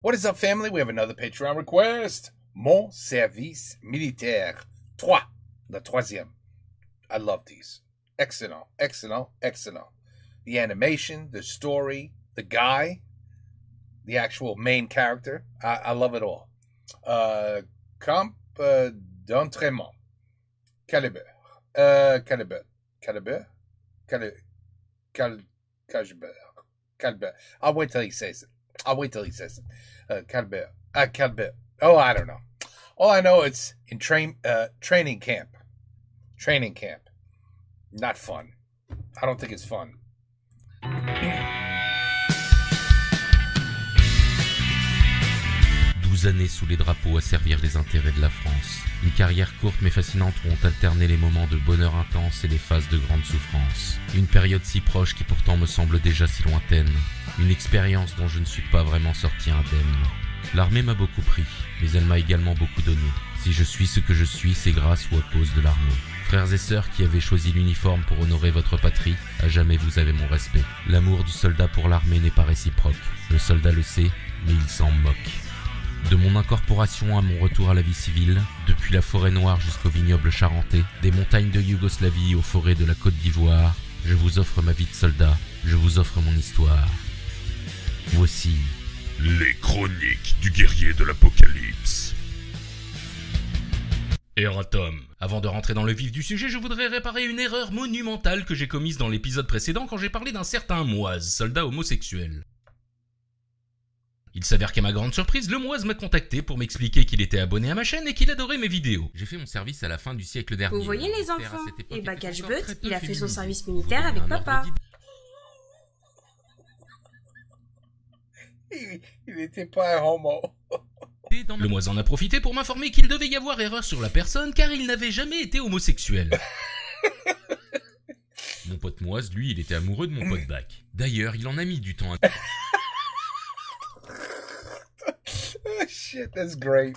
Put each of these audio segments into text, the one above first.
What is up, family? We have another Patreon request. Mon service militaire 3. The troisième. I love these. Excellent, excellent, excellent. The animation, the story, the guy, the actual main character. I love it all. Camp d'entraînement. Calibre. Calibre. I'll wait till he says it. Calibre. Calibre. Oh, I don't know. All I know it's in training camp. Training camp. Not fun. I don't think it's fun. 12 années sous les drapeaux à servir les intérêts de la France. Une carrière courte mais fascinante où ont alterné les moments de bonheur intense et les phases de grande souffrance. Une période si proche qui pourtant me semble déjà si lointaine. Une expérience dont je ne suis pas vraiment sorti indemne. L'armée m'a beaucoup pris, mais elle m'a également beaucoup donné. Si je suis ce que je suis, c'est grâce ou à cause de l'armée. Frères et sœurs qui avez choisi l'uniforme pour honorer votre patrie, à jamais vous avez mon respect. L'amour du soldat pour l'armée n'est pas réciproque. Le soldat le sait, mais il s'en moque. De mon incorporation à mon retour à la vie civile, depuis la forêt noire jusqu'au vignoble charentais, des montagnes de Yougoslavie aux forêts de la Côte d'Ivoire, je vous offre ma vie de soldat, je vous offre mon histoire. Voici les chroniques du guerrier de l'Apocalypse. Eratom. Avant de rentrer dans le vif du sujet, je voudrais réparer une erreur monumentale que j'ai commise dans l'épisode précédent quand j'ai parlé d'un certain Moise, soldat homosexuel. Il s'avère qu'à ma grande surprise, le Moise m'a contacté pour m'expliquer qu'il était abonné à ma chaîne et qu'il adorait mes vidéos. J'ai fait mon service à la fin du siècle dernier. Vous voyez les enfants, et Cache-Beut, il a fait son service militaire avec papa. Il n'était pas un homo. Le Moise en a profité pour m'informer qu'il devait y avoir erreur sur la personne car il n'avait jamais été homosexuel. Mon pote Moise, lui, il était amoureux de mon pote Bac. D'ailleurs, il en a mis du temps à... Oh shit, that's great.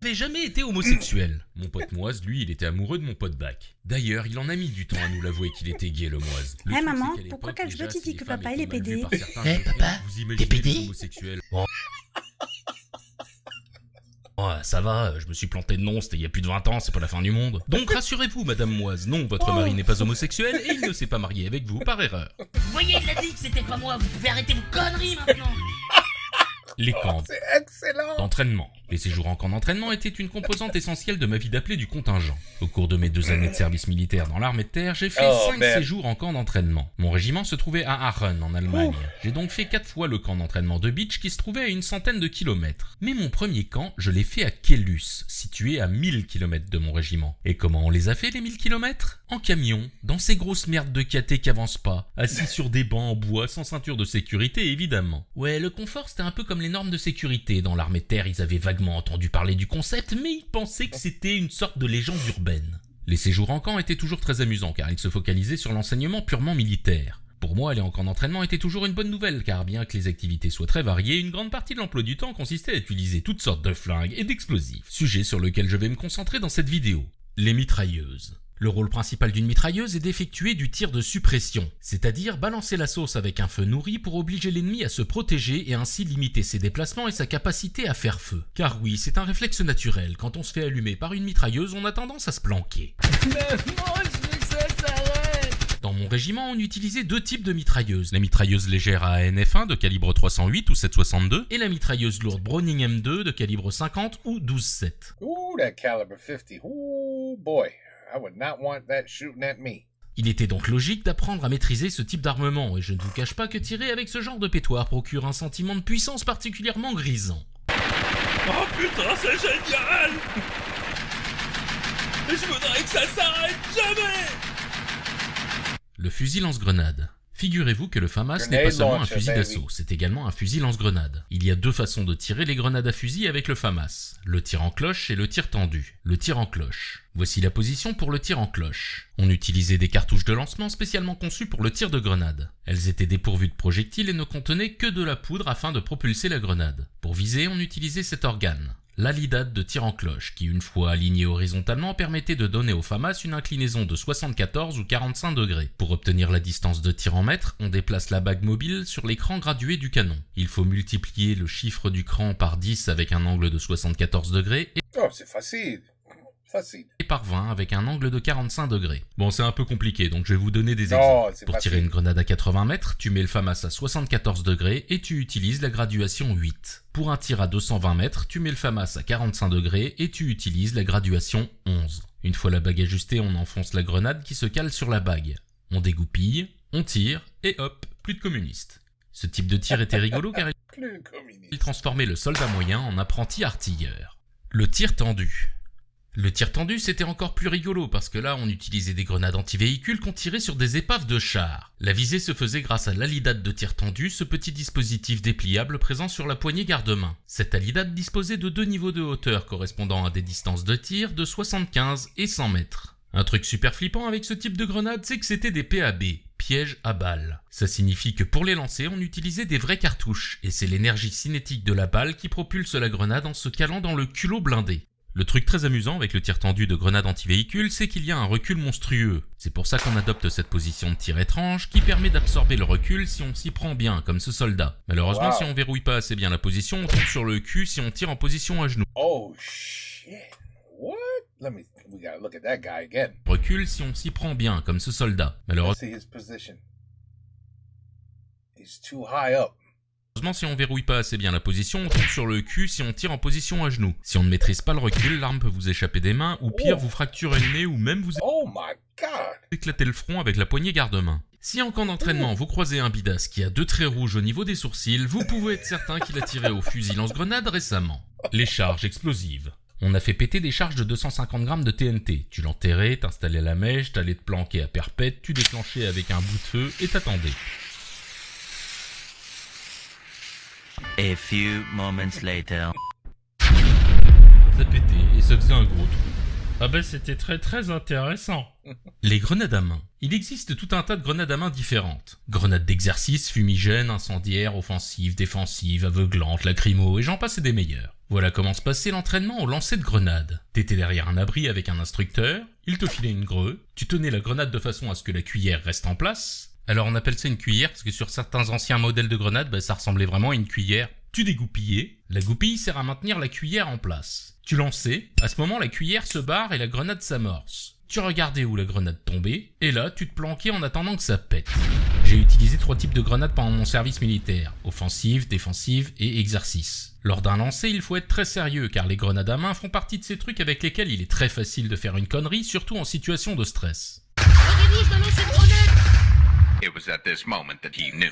n'avait jamais été homosexuel. Mon pote Moise, lui, il était amoureux de mon pote Bac. D'ailleurs, il en a mis du temps à nous l'avouer qu'il était gay, le Moise. Eh maman, pourquoi Cache-Beut dit que papa il est pédé? Papa, t'es pédé? Oh, ça va, je me suis planté de nom, c'était il y a plus de 20 ans, c'est pas la fin du monde. Donc rassurez-vous, madame Moise, non, votre mari n'est pas homosexuel et il ne s'est pas marié avec vous par erreur. Vous voyez, il a dit que c'était pas moi, vous pouvez arrêter vos conneries maintenant. Les camps C'est excellent. d'entraînement. Les séjours en camp d'entraînement étaient une composante essentielle de ma vie d'appelé du contingent. Au cours de mes 2 années de service militaire dans l'armée de terre, j'ai fait 5 séjours en camp d'entraînement. Mon régiment se trouvait à Aachen, en Allemagne. J'ai donc fait 4 fois le camp d'entraînement de Beach qui se trouvait à une centaine de kilomètres. Mais mon premier camp, je l'ai fait à Kellus, situé à 1000 kilomètres de mon régiment. Et comment on les a fait les 1000 kilomètres? En camion, dans ces grosses merdes de caté qui avancent pas, assis sur des bancs en bois, sans ceinture de sécurité évidemment. Ouais, le confort c'était un peu comme les normes de sécurité. Dans l'armée de terre, ils avaient vaguement entendu parler du concept, mais ils pensaient que c'était une sorte de légende urbaine. Les séjours en camp étaient toujours très amusants car ils se focalisaient sur l'enseignement purement militaire. Pour moi, aller en camp d'entraînement était toujours une bonne nouvelle car bien que les activités soient très variées, une grande partie de l'emploi du temps consistait à utiliser toutes sortes de flingues et d'explosifs. Sujet sur lequel je vais me concentrer dans cette vidéo. Les mitrailleuses. Le rôle principal d'une mitrailleuse est d'effectuer du tir de suppression, c'est-à-dire balancer la sauce avec un feu nourri pour obliger l'ennemi à se protéger et ainsi limiter ses déplacements et sa capacité à faire feu. Car oui, c'est un réflexe naturel, quand on se fait allumer par une mitrailleuse, on a tendance à se planquer. Dans mon régiment, on utilisait 2 types de mitrailleuses. La mitrailleuse légère ANF1 de calibre 308 ou 7,62 et la mitrailleuse lourde Browning M2 de calibre 50 ou 12,7. Ooh, that caliber 50. Ooh, boy. I would not want that shooting at me. Il était donc logique d'apprendre à maîtriser ce type d'armement, et je ne vous cache pas que tirer avec ce genre de pétoire procure un sentiment de puissance particulièrement grisant. Oh putain, c'est génial! Et je voudrais que ça s'arrête jamais! Le fusil lance-grenade. Figurez-vous que le FAMAS n'est pas seulement un fusil d'assaut, c'est également un fusil lance-grenade. Il y a 2 façons de tirer les grenades à fusil avec le FAMAS, le tir en cloche et le tir tendu. Le tir en cloche. Voici la position pour le tir en cloche. On utilisait des cartouches de lancement spécialement conçues pour le tir de grenade. Elles étaient dépourvues de projectiles et ne contenaient que de la poudre afin de propulser la grenade. Pour viser, on utilisait cet organe, l'alidade de tir en cloche, qui une fois aligné horizontalement permettait de donner au FAMAS une inclinaison de 74 ou 45 degrés. Pour obtenir la distance de tir en mètres, on déplace la bague mobile sur l'écran gradué du canon. Il faut multiplier le chiffre du cran par 10 avec un angle de 74 degrés et... Oh, c'est facile. Et par 20 avec un angle de 45 degrés. Bon, c'est un peu compliqué, donc je vais vous donner des exemples. Pour tirer une grenade à 80 mètres, tu mets le FAMAS à 74 degrés et tu utilises la graduation 8. Pour un tir à 220 mètres, tu mets le FAMAS à 45 degrés et tu utilises la graduation 11. Une fois la bague ajustée, on enfonce la grenade qui se cale sur la bague. On dégoupille, on tire, et hop, plus de communistes. Ce type de tir était rigolo car il transformait le soldat moyen en apprenti artilleur. Le tir tendu. Le tir tendu, c'était encore plus rigolo parce que là, on utilisait des grenades anti-véhicules qu'on tirait sur des épaves de chars. La visée se faisait grâce à l'alidade de tir tendu, ce petit dispositif dépliable présent sur la poignée garde-main. Cette alidade disposait de 2 niveaux de hauteur correspondant à des distances de tir de 75 et 100 mètres. Un truc super flippant avec ce type de grenade, c'est que c'était des PAB, pièges à balles. Ça signifie que pour les lancer, on utilisait des vraies cartouches, et c'est l'énergie cinétique de la balle qui propulse la grenade en se calant dans le culot blindé. Le truc très amusant avec le tir tendu de grenade anti-véhicule, c'est qu'il y a un recul monstrueux. C'est pour ça qu'on adopte cette position de tir étrange qui permet d'absorber le recul si on s'y prend bien, comme ce soldat. Malheureusement, si on verrouille pas assez bien la position, on tombe sur le cul si on tire en position à genoux. Oh shit. What? We gotta look at that guy again. Recul si on s'y prend bien, comme ce soldat. Malheureusement, his position. He's too high up. Si on verrouille pas assez bien la position, on tombe sur le cul si on tire en position à genoux. Si on ne maîtrise pas le recul, l'arme peut vous échapper des mains, ou pire, vous fracturer le nez, ou même vous éclater le front avec la poignée garde-main. Si en camp d'entraînement, vous croisez un bidasse qui a 2 traits rouges au niveau des sourcils, vous pouvez être certain qu'il a tiré au fusil lance-grenade récemment. Les charges explosives. On a fait péter des charges de 250 grammes de TNT. Tu l'enterrais, t'installais la mèche, t'allais te planquer à perpète, tu déclenchais avec un bout de feu et t'attendais. A few moments later. Ça pétait et ça faisait un gros trou. Ah ben c'était très intéressant. Les grenades à main. Il existe tout un tas de grenades à main différentes. Grenades d'exercice, fumigènes, incendiaires, offensives, défensives, aveuglantes, lacrymo et j'en passe et des meilleurs. Voilà comment se passait l'entraînement au lancer de grenades. T'étais derrière un abri avec un instructeur, il te filait une greu, tu tenais la grenade de façon à ce que la cuillère reste en place. Alors on appelle ça une cuillère parce que sur certains anciens modèles de grenades, ça ressemblait vraiment à une cuillère. Tu dégoupillais, la goupille sert à maintenir la cuillère en place. Tu lançais, à ce moment la cuillère se barre et la grenade s'amorce. Tu regardais où la grenade tombait, et là tu te planquais en attendant que ça pète. J'ai utilisé 3 types de grenades pendant mon service militaire, offensive, défensive et exercice. Lors d'un lancer, il faut être très sérieux car les grenades à main font partie de ces trucs avec lesquels il est très facile de faire une connerie, surtout en situation de stress. Regardez, je dois lancer une grenade. It was at this moment that he knew.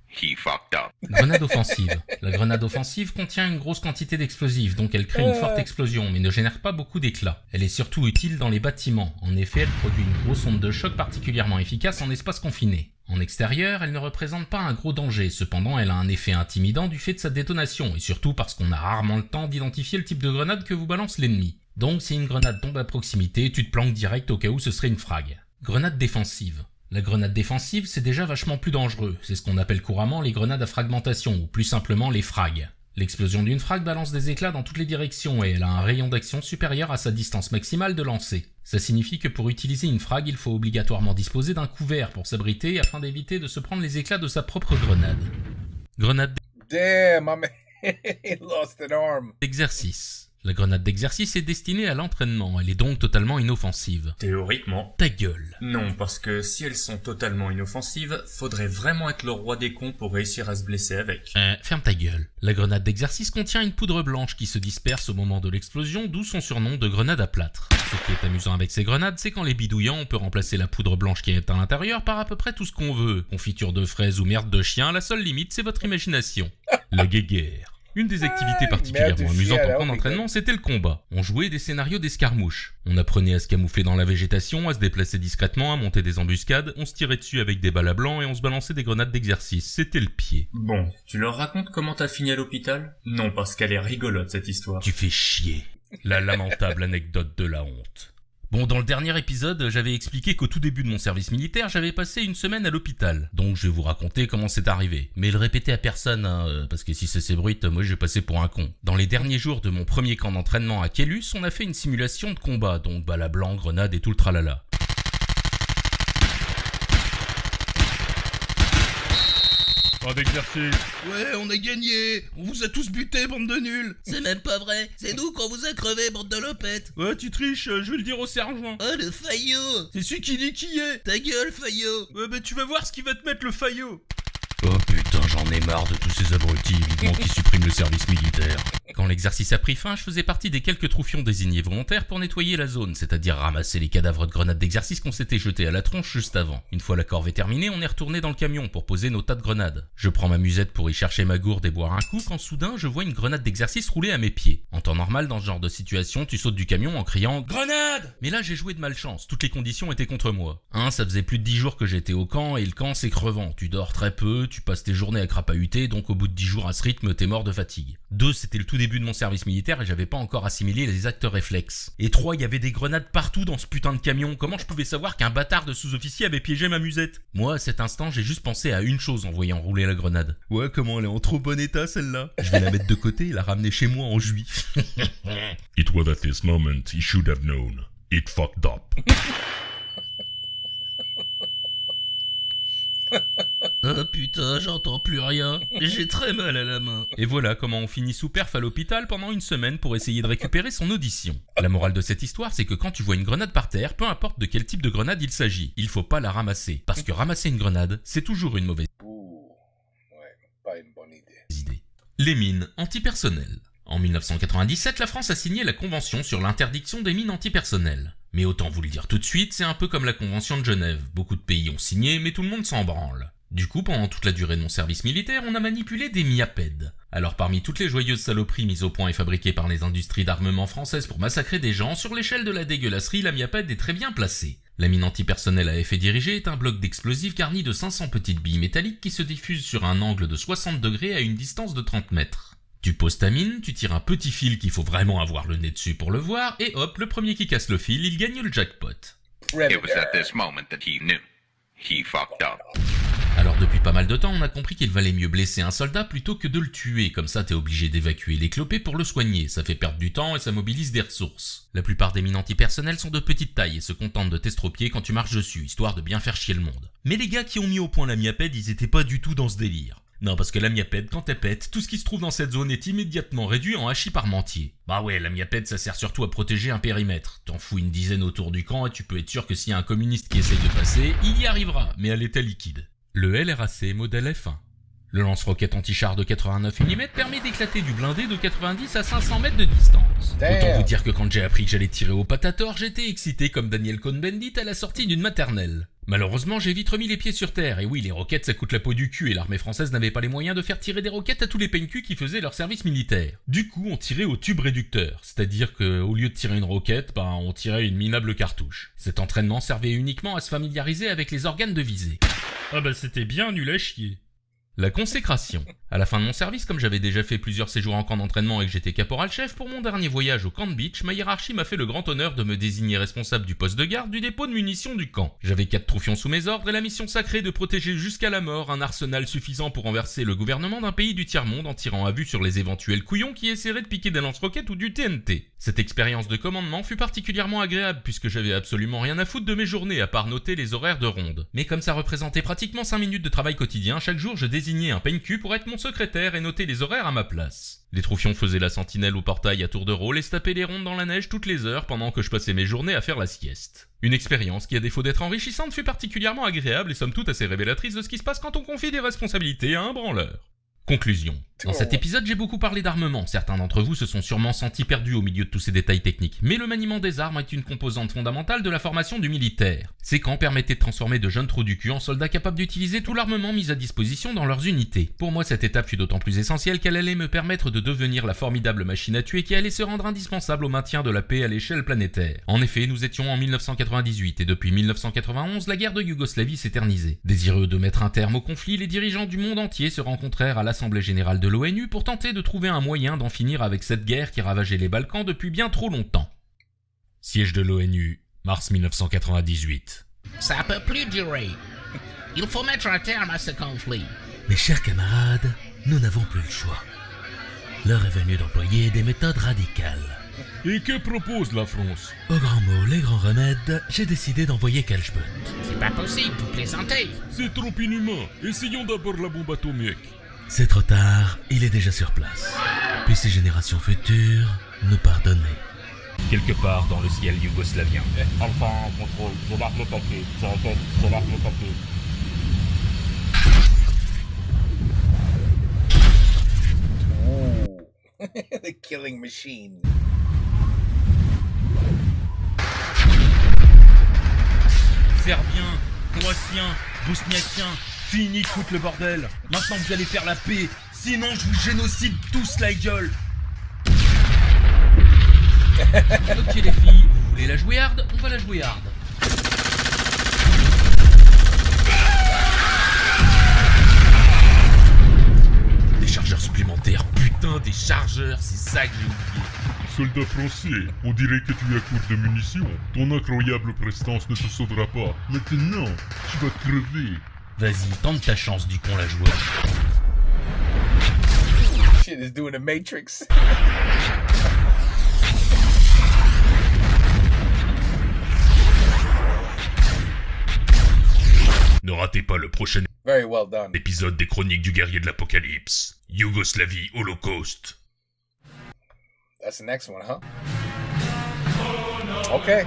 He fucked up. Grenade offensive. La grenade offensive contient une grosse quantité d'explosifs, donc elle crée une forte explosion, mais ne génère pas beaucoup d'éclat. Elle est surtout utile dans les bâtiments. En effet, elle produit une grosse onde de choc particulièrement efficace en espace confiné. En extérieur, elle ne représente pas un gros danger, cependant elle a un effet intimidant du fait de sa détonation, et surtout parce qu'on a rarement le temps d'identifier le type de grenade que vous balance l'ennemi. Donc si une grenade tombe à proximité, tu te planques direct au cas où ce serait une frag. Grenade défensive. La grenade défensive, c'est déjà vachement plus dangereux. C'est ce qu'on appelle couramment les grenades à fragmentation, ou plus simplement les frags. L'explosion d'une frag balance des éclats dans toutes les directions et elle a un rayon d'action supérieur à sa distance maximale de lancer. Ça signifie que pour utiliser une frag, il faut obligatoirement disposer d'un couvert pour s'abriter afin d'éviter de se prendre les éclats de sa propre grenade. Grenade d'exercice. La grenade d'exercice est destinée à l'entraînement, elle est donc totalement inoffensive. Théoriquement. Ta gueule. Non, parce que si elles sont totalement inoffensives, faudrait vraiment être le roi des cons pour réussir à se blesser avec. Ferme ta gueule. La grenade d'exercice contient une poudre blanche qui se disperse au moment de l'explosion, d'où son surnom de grenade à plâtre. Ce qui est amusant avec ces grenades, c'est qu'en les bidouillant, on peut remplacer la poudre blanche qui est à l'intérieur par à peu près tout ce qu'on veut. Confiture de fraises ou merde de chien, la seule limite, c'est votre imagination. La guéguerre. Une des activités particulièrement amusantes en camp d'entraînement, c'était le combat. On jouait des scénarios d'escarmouches. On apprenait à se camoufler dans la végétation, à se déplacer discrètement, à monter des embuscades, on se tirait dessus avec des balles à blanc et on se balançait des grenades d'exercice. C'était le pied. Bon, tu leur racontes comment t'as fini à l'hôpital? Non, parce qu'elle est rigolote cette histoire. Tu fais chier. La lamentable anecdote de la honte. Bon, dans le dernier épisode, j'avais expliqué qu'au tout début de mon service militaire, j'avais passé une semaine à l'hôpital. Donc je vais vous raconter comment c'est arrivé. Mais le répétez à personne, hein, parce que si ça s'ébruite, moi je vais passer pour un con. Dans les derniers jours de mon premier camp d'entraînement à Kélus, on a fait une simulation de combat, donc balle blanc, grenade et tout le tralala. Pas d'exercice. Ouais, on a gagné. On vous a tous buté, bande de nuls. C'est même pas vrai. C'est nous qu'on vous a crevé, bande de lopettes. Ouais, tu triches, je vais le dire au sergent. Oh, le faillot. C'est celui qui dit qui est. Ta gueule, faillot. Ouais, bah tu vas voir ce qu'il va te mettre le faillot. Oh putain, j'en ai marre de tous ces abrutis, vivement qui suppriment le service militaire. Quand l'exercice a pris fin, je faisais partie des quelques troufions désignés volontaires pour nettoyer la zone, c'est-à-dire ramasser les cadavres de grenades d'exercice qu'on s'était jetés à la tronche juste avant. Une fois la corvée terminée, on est retourné dans le camion pour poser nos tas de grenades. Je prends ma musette pour y chercher ma gourde et boire un coup quand soudain je vois une grenade d'exercice rouler à mes pieds. En temps normal, dans ce genre de situation, tu sautes du camion en criant « Grenade !» Mais là j'ai joué de malchance, toutes les conditions étaient contre moi. Ça faisait plus de 10 jours que j'étais au camp et le camp c'est crevant, tu dors très peu, tu passes tes journées à crapahuter, donc au bout de 10 jours à ce rythme t'es mort de fatigue. 2, c'était le tout début de mon service militaire et j'avais pas encore assimilé les actes réflexes. Et 3, il y avait des grenades partout dans ce putain de camion, comment je pouvais savoir qu'un bâtard de sous-officier avait piégé ma musette? Moi à cet instant j'ai juste pensé à une chose en voyant rouler la grenade. Ouais, comment elle est en trop bon état celle-là? Je vais la mettre de côté et la ramener chez moi en juif. It was at this moment he should have known. It fucked up. Oh putain, j'entends plus rien. J'ai très mal à la main. Et voilà comment on finit sous perf à l'hôpital pendant une semaine pour essayer de récupérer son audition. La morale de cette histoire, c'est que quand tu vois une grenade par terre, peu importe de quel type de grenade il s'agit, il faut pas la ramasser. Parce que ramasser une grenade, c'est toujours une mauvaise Pas une bonne idée. Les mines antipersonnelles. En 1997, la France a signé la Convention sur l'interdiction des mines antipersonnelles. Mais autant vous le dire tout de suite, c'est un peu comme la Convention de Genève. Beaucoup de pays ont signé, mais tout le monde s'en branle. Du coup, pendant toute la durée de mon service militaire, on a manipulé des miapèdes. Alors parmi toutes les joyeuses saloperies mises au point et fabriquées par les industries d'armement françaises pour massacrer des gens, sur l'échelle de la dégueulasserie, la miapède est très bien placée. La mine antipersonnelle à effet dirigé est un bloc d'explosifs garni de 500 petites billes métalliques qui se diffusent sur un angle de 60 degrés à une distance de 30 mètres. Tu poses ta mine, tu tires un petit fil qu'il faut vraiment avoir le nez dessus pour le voir, et hop, le premier qui casse le fil, il gagne le jackpot. It was at this moment that he knew. He fucked up. Alors depuis pas mal de temps, on a compris qu'il valait mieux blesser un soldat plutôt que de le tuer, comme ça t'es obligé d'évacuer les clopés pour le soigner, ça fait perdre du temps et ça mobilise des ressources. La plupart des mines antipersonnelles sont de petite taille et se contentent de t'estropier quand tu marches dessus, histoire de bien faire chier le monde. Mais les gars qui ont mis au point la miapède, ils étaient pas du tout dans ce délire. Non, parce que la miapède, quand elle pète, tout ce qui se trouve dans cette zone est immédiatement réduit en hachis parmentier. Bah ouais, la miapède, ça sert surtout à protéger un périmètre. T'en fous une dizaine autour du camp et tu peux être sûr que s'il y a un communiste qui essaye de passer, il y arrivera, mais à l'état liquide. Le LRAC modèle F1. Le lance-roquette anti-char de 89 mm permet d'éclater du blindé de 90 à 500 mètres de distance. Autant vous dire que quand j'ai appris que j'allais tirer au patator, j'étais excité comme Daniel Cohn-Bendit à la sortie d'une maternelle. Malheureusement, j'ai vite remis les pieds sur terre, et oui, les roquettes ça coûte la peau du cul, et l'armée française n'avait pas les moyens de faire tirer des roquettes à tous les peigne-culs qui faisaient leur service militaire. Du coup, on tirait au tube réducteur, c'est-à-dire qu'au lieu de tirer une roquette, on tirait une minable cartouche. Cet entraînement servait uniquement à se familiariser avec les organes de visée. Ah bah c'était bien nul à chier. La consécration. À la fin de mon service, comme j'avais déjà fait plusieurs séjours en camp d'entraînement et que j'étais caporal-chef, pour mon dernier voyage au camp de Beach, ma hiérarchie m'a fait le grand honneur de me désigner responsable du poste de garde du dépôt de munitions du camp. J'avais 4 troufions sous mes ordres et la mission sacrée de protéger jusqu'à la mort un arsenal suffisant pour renverser le gouvernement d'un pays du tiers-monde en tirant à vue sur les éventuels couillons qui essaieraient de piquer des lance-roquettes ou du TNT. Cette expérience de commandement fut particulièrement agréable puisque j'avais absolument rien à foutre de mes journées à part noter les horaires de ronde. Mais comme ça représentait pratiquement 5 minutes de travail quotidien, chaque jour je désignais un peigne-cul pour être mon secrétaire et noter les horaires à ma place. Les troufions faisaient la sentinelle au portail à tour de rôle et se tapaient les rondes dans la neige toutes les heures pendant que je passais mes journées à faire la sieste. Une expérience qui, à défaut d'être enrichissante, fut particulièrement agréable et somme toute assez révélatrice de ce qui se passe quand on confie des responsabilités à un branleur. Conclusion. Dans cet épisode, j'ai beaucoup parlé d'armement. Certains d'entre vous se sont sûrement sentis perdus au milieu de tous ces détails techniques. Mais le maniement des armes est une composante fondamentale de la formation du militaire. Ces camps permettaient de transformer de jeunes trous du cul en soldats capables d'utiliser tout l'armement mis à disposition dans leurs unités. Pour moi, cette étape fut d'autant plus essentielle qu'elle allait me permettre de devenir la formidable machine à tuer qui allait se rendre indispensable au maintien de la paix à l'échelle planétaire. En effet, nous étions en 1998 et depuis 1991, la guerre de Yougoslavie s'éternisait. Désireux de mettre un terme au conflit, les dirigeants du monde entier se rencontrèrent à l'Assemblée générale de l'ONU pour tenter de trouver un moyen d'en finir avec cette guerre qui ravageait les Balkans depuis bien trop longtemps. Siège de l'ONU, Mars 1998. Ça peut plus durer. Il faut mettre un terme à ce conflit. Mes chers camarades, nous n'avons plus le choix. L'heure est venue d'employer des méthodes radicales. Et que propose la France? Au grand mot, les grands remèdes, j'ai décidé d'envoyer Kalchbut. C'est pas possible, vous plaisantez. C'est trop inhumain. Essayons d'abord la bombe atomique. C'est trop tard, il est déjà sur place. Puis ces générations futures nous pardonner. Quelque part dans le ciel yougoslavien. Enfin, contrôle, je marque le paquet. Je marque le paquet. The killing machine. Serbiens, Croatiens, Bosniakiens, fini de foutre le bordel. Maintenant vous allez faire la paix, sinon je vous génocide tous la gueule. Ok les filles, vous voulez la jouer hard? On va la jouer hard. Des chargeurs supplémentaires, putain, des chargeurs, c'est ça que j'ai oublié. Soldat français, on dirait que tu es à court de munitions. Ton incroyable prestance ne te sauvera pas. Maintenant, tu vas crever. Vas-y, tente ta chance du con la joueur. Shit is doing the Matrix. Ne ratez pas le prochain Very well done. épisode des Chroniques du Guerrier de l'Apocalypse. Yougoslavie Holocauste. That's the next one, huh? Okay.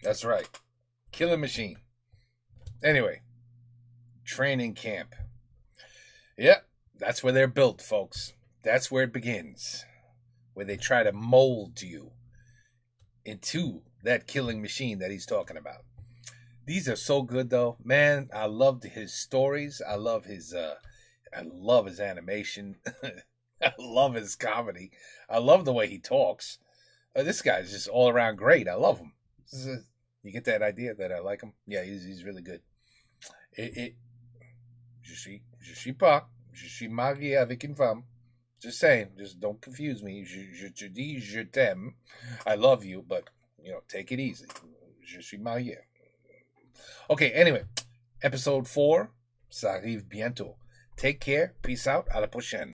That's right. Killing Machine. Anyway, training camp. Yep, that's where they're built, folks. That's where it begins. Where they try to mold you into that killing machine that he's talking about. These are so good, though. Man, I loved his stories. I love his animation. I love his comedy. I love the way he talks. This guy's just all around great. I love him. You get that idea that I like him? Yeah, he's really good. Je suis pas. Je suis marié avec une femme. Just saying. Just don't confuse me. Je te dis, je t'aime. I love you, but, take it easy. Je suis marié. Okay, anyway. Episode 4, ça arrive bientôt. Take care. Peace out. À la prochaine.